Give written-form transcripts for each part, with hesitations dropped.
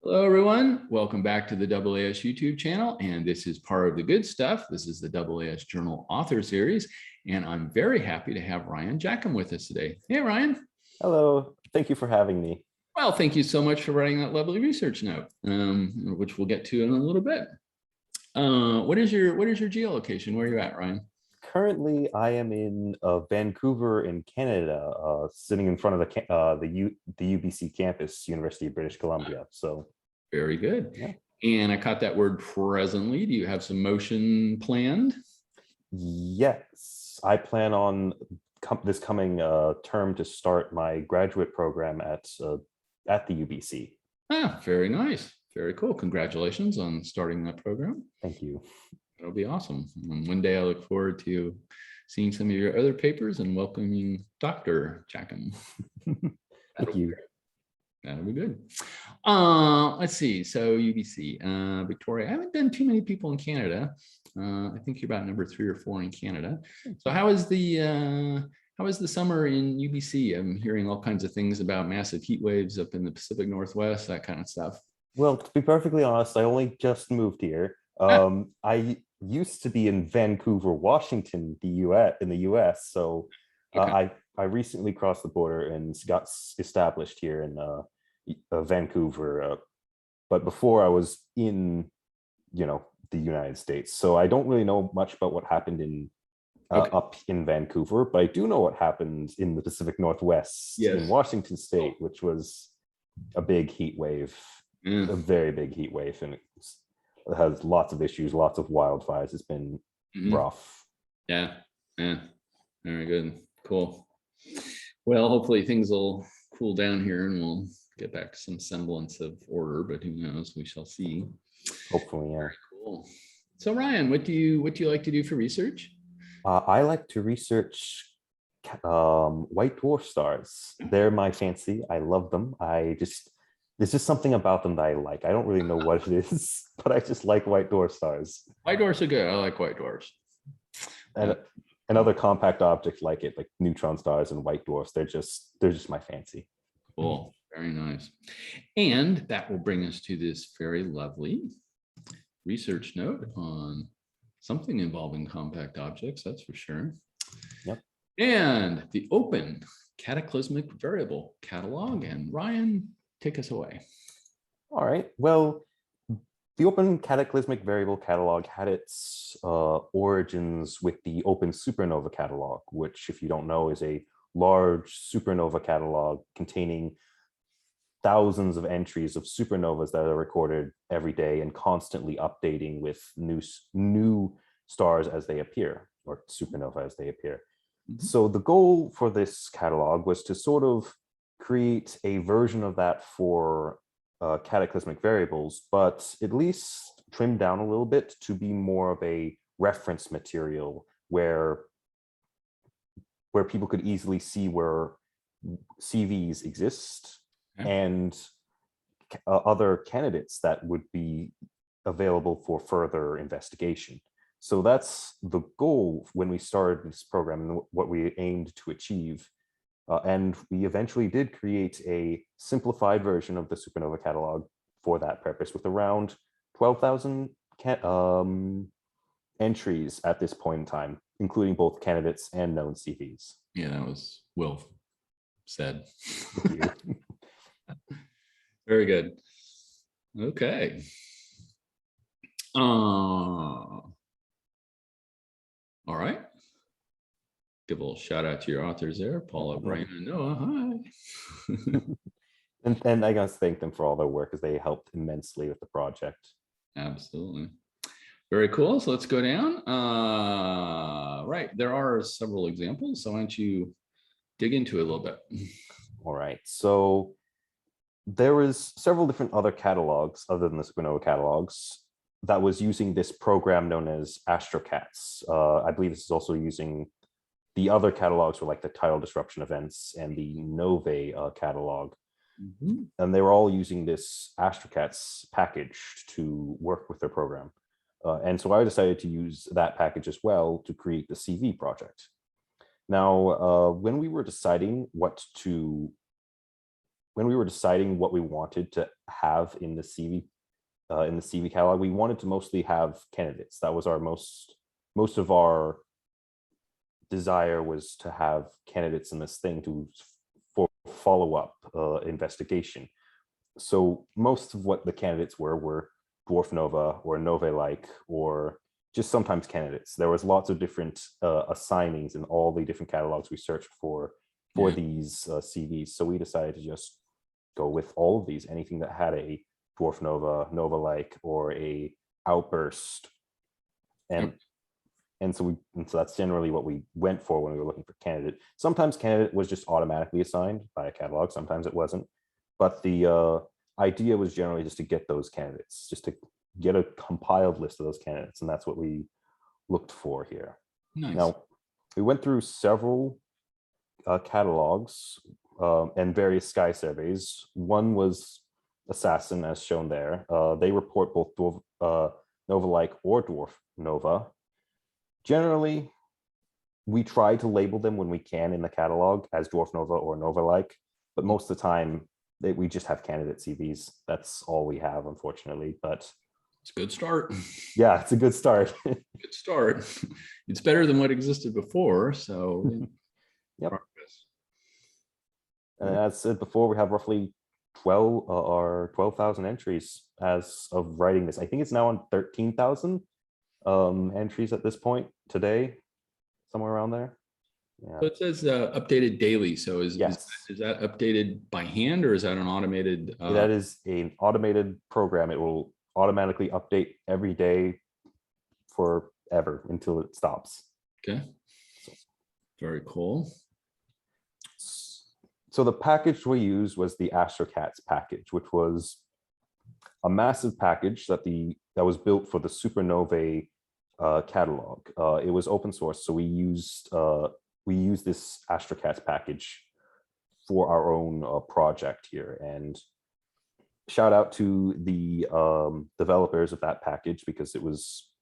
Hello, everyone. Welcome back to the AAS YouTube channel. And this is part of the good stuff. This is the AAS Journal Author Series. And I'm very happy to have Ryan Jackim with us today. Hey, Ryan. Hello. Thank you for having me. Well, thank you so much for writing that lovely research note, which we'll get to in a little bit. What is your geolocation? Where are you at, Ryan? Currently, I am in Vancouver in Canada, sitting in front of the UBC campus, University of British Columbia. So very good. Yeah. And I caught that word presently. Do you have some motion planned? Yes, I plan on this coming term to start my graduate program at the UBC. Ah, very nice. Very cool. Congratulations on starting that program. Thank you. It'll be awesome. And one day I look forward to seeing some of your other papers and welcoming Dr. Jackim. Thank you. That'll be good. Let's see. So UBC, Victoria. I haven't done too many people in Canada. I think you're about number 3 or 4 in Canada. So how is the summer in UBC? I'm hearing all kinds of things about massive heat waves up in the Pacific Northwest, that kind of stuff. Well, to be perfectly honest, I only just moved here. I used to be in Vancouver, Washington, in the US. So okay. I recently crossed the border and got established here in Vancouver. But before I was in, the United States. So I don't really know much about what happened in up in Vancouver, but I do know what happened in the Pacific Northwest in Washington State, which was a big heat wave, a very big heat wave. And it has lots of issues, lots of wildfires. It's been rough. Yeah. Very good. Cool. Well, hopefully things will cool down here and we'll get back to some semblance of order, but who knows? We shall see. Hopefully, yeah. Very cool. So Ryan, what do you like to do for research? I like to research white dwarf stars. They're my fancy. I love them. There's just something about them that I like. I don't really know what it is, but I just like white dwarf stars. White dwarfs are good. I like white dwarfs. And other compact objects like it, like neutron stars and white dwarfs, they're just my fancy. Cool. Very nice. And that will bring us to this very lovely research note on something involving compact objects, that's for sure. Yep. And the open cataclysmic variable catalog. And Ryan, take us away. All right. Well, the Open Cataclysmic Variable Catalog had its origins with the Open Supernova Catalog, which, if you don't know, is a large supernova catalog containing thousands of entries of supernovas that are recorded every day and constantly updating with new stars as they appear, or supernova as they appear. So the goal for this catalog was to sort of create a version of that for cataclysmic variables, but at least trimmed down a little bit to be more of a reference material where people could easily see where CVs exist and other candidates that would be available for further investigation. So that's the goal when we started this program and what we aimed to achieve. And we eventually did create a simplified version of the supernova catalog for that purpose with around 12,000 entries at this point in time, including both candidates and known CVs. Yeah, that was well said. Thank you. Very good. Okay. All right. Give a little shout out to your authors there, Paula, Brian, and Noah. Hi. and I gotta thank them for all their work, as they helped immensely with the project. Absolutely. Very cool. So let's go down. Right. There are several examples. So why don't you dig into it a little bit? All right. So there was several different other catalogs other than the supernova catalogs that was using this program known as Astrocast. I believe this is also using the other catalogs were like the tidal disruption events and the Novae catalog. And they were all using this Astrocast package to work with their program. And so I decided to use that package as well to create the CV project. Now, when we were deciding what to when we were deciding what we wanted to have in the CV catalog, we wanted to mostly have candidates. That was our most of our desire, was to have candidates in this thing for follow-up investigation. So most of what the candidates were dwarf nova or novae-like, or just sometimes candidates. There was lots of different assignings in all the different catalogs we searched for these CVs. So we decided to just go with all of these, anything that had a dwarf nova, nova-like, or a outburst. And so that's generally what we went for when we were looking for candidate. Sometimes candidate was just automatically assigned by a catalog, sometimes it wasn't. But the idea was generally just to get those candidates, just to get a compiled list of those candidates, and that's what we looked for here. Nice. Now, we went through several catalogs and various sky surveys. One was Assassin, as shown there. They report both nova-like or dwarf nova. Generally, we try to label them when we can in the catalog as dwarf nova or nova-like, but most of the time we just have candidate CVs. That's all we have, unfortunately, but it's a good start. Yeah, it's a good start. Good start. It's better than what existed before, so yep. Progress. And as said before, we have roughly 12,000 entries as of writing this. I think it's now on 13,000 entries at this point today, somewhere around there. Yeah. So it says updated daily. So is that updated by hand, or is that an automated? That is an automated program. It will automatically update every day forever until it stops. Okay. Very cool. So the package we used was the Astrocast package, which was a massive package that was built for the supernovae catalog. It was open source, so we used this Astrocast package for our own project here. And shout out to the developers of that package, because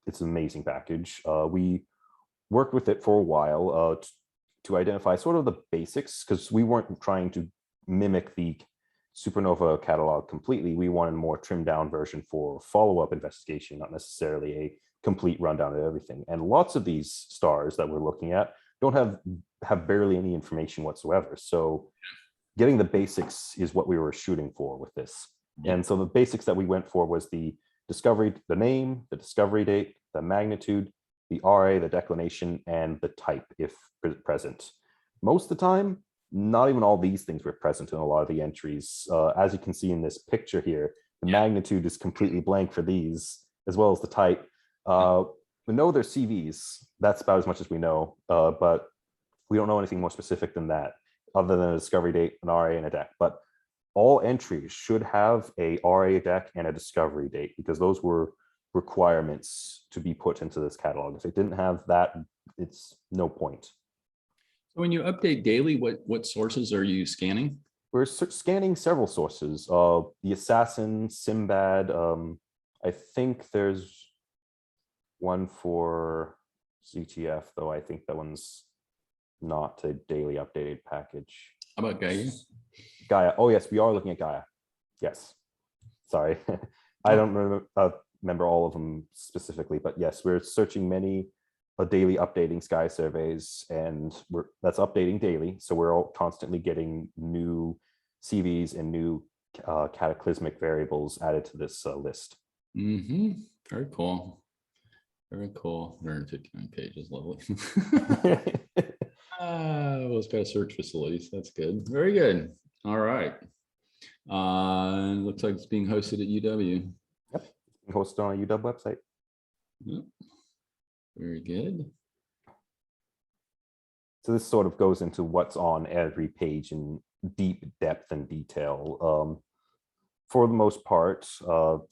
it's an amazing package. We worked with it for a while to identify sort of the basics, because we weren't trying to mimic the supernova catalog completely. We wanted a more trimmed down version for follow-up investigation, not necessarily a complete rundown of everything. And lots of these stars that we're looking at don't have barely any information whatsoever. So getting the basics is what we were shooting for with this. And so the basics that we went for was the name, the discovery date, the magnitude, the RA, the declination, and the type, if present. Most of the time, not even all these things were present in a lot of the entries. As you can see in this picture here, the magnitude is completely blank for these, as well as the type. We know they're CVs. That's about as much as we know, but we don't know anything more specific than that, other than a discovery date, an RA, and a DEC. But all entries should have a RA, DEC, and a discovery date, because those were requirements to be put into this catalog. If it didn't have that, it's no point. So when you update daily, what sources are you scanning? We're scanning several sources. The Assassin, Simbad. I think there's one for CTF, though I think that one's not a daily updated package. How about Gaia? Gaia. Oh yes, we are looking at Gaia. Yes. Sorry, I don't remember all of them specifically, but yes, we're searching many daily updating sky surveys, and that's updating daily. So we're all constantly getting new CVs and new cataclysmic variables added to this list. Mm-hmm. Very cool. Very cool. 159 pages, lovely. Well, it's got search facilities. That's good. Very good. All right. Looks like it's being hosted at UW. Yep, hosted on a UW website. Yep. Very good. So this sort of goes into what's on every page in deep depth and detail. For the most part,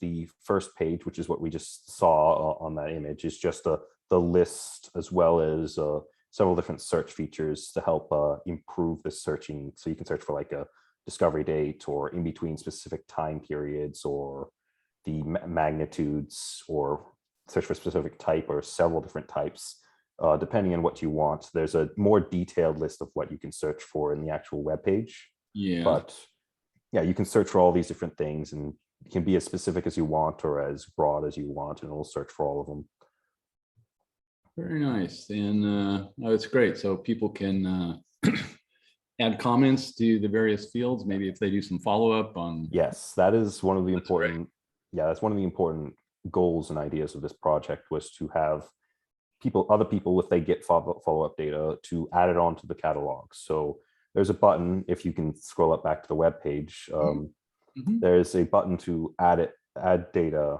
the first page, which is what we just saw on that image, is just the list, as well as several different search features to help improve the searching. So you can search for like a discovery date, or in between specific time periods, or the magnitudes, or search for a specific type or several different types, depending on what you want. There's a more detailed list of what you can search for in the actual web page. Yeah. But yeah, you can search for all these different things, and it can be as specific as you want or as broad as you want, and it'll search for all of them. Very nice. And oh, it's great. So people can add comments to the various fields, maybe if they do some follow-up on. Yes, that is one of the That's great. important, yeah, that's one of the important goals and ideas of this project, was to have other people, if they get follow-up data, to add it onto the catalog. So there's a button, if you can scroll up back to the web page, there's a button to add data.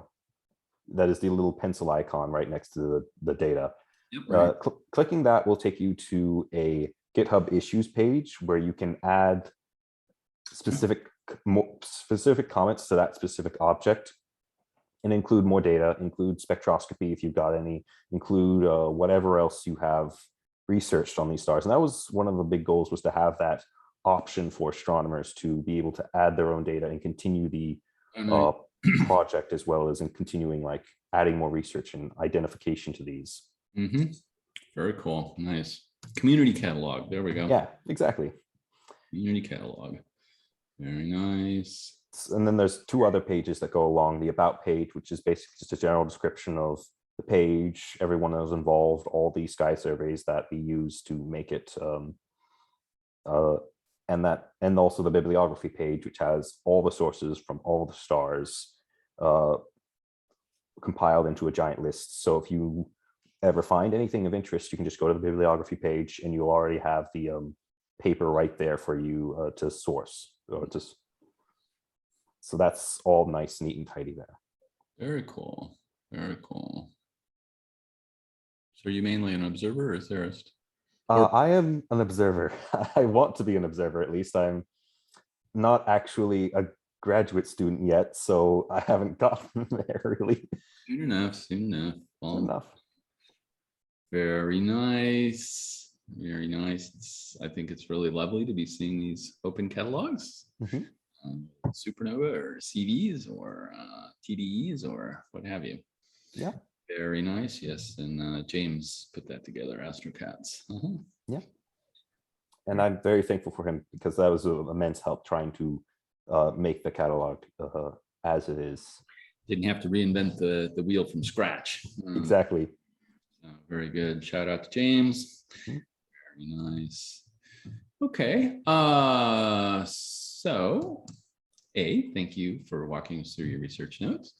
That is the little pencil icon right next to the data. Yep, right. Clicking that will take you to a GitHub issues page where you can add specific comments to that specific object and include more data, include spectroscopy if you've got any, include whatever else you have researched on these stars. And that was one of the big goals, was to have that option for astronomers to be able to add their own data and continue the project, as well as in continuing like adding more research and identification to these. Very cool. Nice. Community catalog. There we go. Yeah, exactly. Community catalog. Very nice. And then there's two other pages that go along: the about page, which is basically just a general description of the page, everyone that was involved, all the sky surveys that we used to make it, and also the bibliography page, which has all the sources from all the stars compiled into a giant list. So if you ever find anything of interest, you can just go to the bibliography page and you'll already have the paper right there for you to source. So that's all nice, neat, and tidy there. Very cool. Very cool. So are you mainly an observer or a theorist? I am an observer. I want to be an observer, at least. I'm not actually a graduate student yet, so I haven't gotten there really. Soon enough, soon enough. Well, Soon enough. Very nice. Very nice. I think it's really lovely to be seeing these open catalogs. Supernova or CVs or TDEs or what have you. Yeah. Very nice. Yes. And James put that together, Astrocast. Yeah. And I'm very thankful for him, because that was an immense help trying to make the catalog as it is. Didn't have to reinvent the wheel from scratch. Exactly. Very good. Shout out to James. Very nice. Okay. So thank you for walking us through your research notes.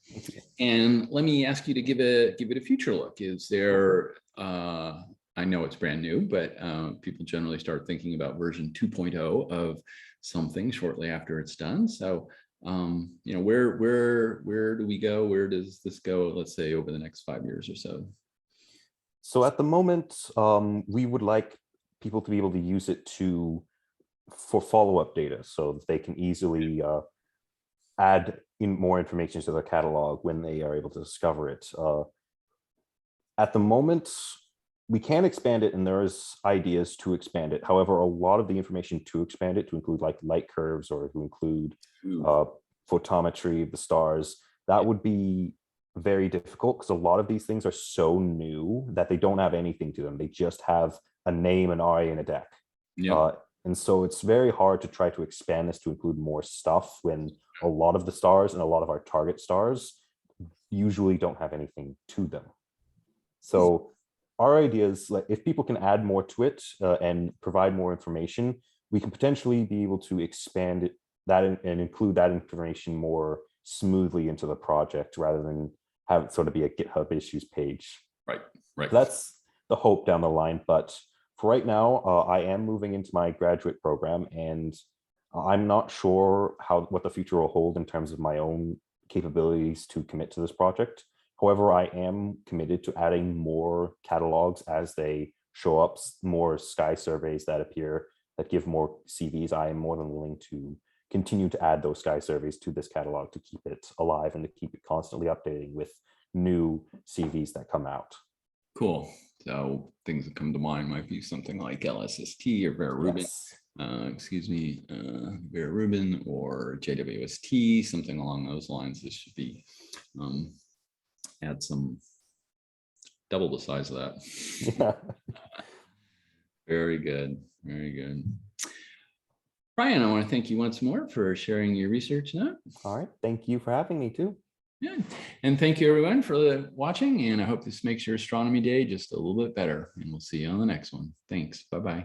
And let me ask you to give it a future look. Is there, I know it's brand new, but people generally start thinking about version 2.0 of something shortly after it's done. So, you know, where do we go? Where does this go, let's say, over the next 5 years or so? So at the moment, we would like people to be able to use it for follow-up data, so that they can easily add in more information to their catalog when they are able to discover it. At the moment, we can expand it, and there is ideas to expand it. However, a lot of the information to expand it, to include like light curves or to include photometry of the stars, that would be very difficult, because a lot of these things are so new that they don't have anything to them. They just have a name, an RA, and a deck. And so it's very hard to try to expand this to include more stuff when a lot of the stars and a lot of our target stars usually don't have anything to them. So our idea is, like, if people can add more to it and provide more information, we can potentially be able to expand it, and include that information more smoothly into the project, rather than have it sort of be a GitHub issues page. Right. So that's the hope down the line. But for right now, I am moving into my graduate program, and I'm not sure what the future will hold in terms of my own capabilities to commit to this project. However, I am committed to adding more catalogs as they show up, more sky surveys that appear that give more CVs. I am more than willing to continue to add those sky surveys to this catalog to keep it alive and to keep it constantly updating with new CVs that come out. Cool. So things that come to mind might be something like LSST or Vera Rubin. Yes. Vera Rubin or JWST, something along those lines. This should be add some, double the size of that. Yeah. Very good. Very good. Brian, I want to thank you once more for sharing your research note. All right. Thank you for having me too. Yeah. And thank you everyone for watching. And I hope this makes your astronomy day just a little bit better. And we'll see you on the next one. Thanks. Bye-bye.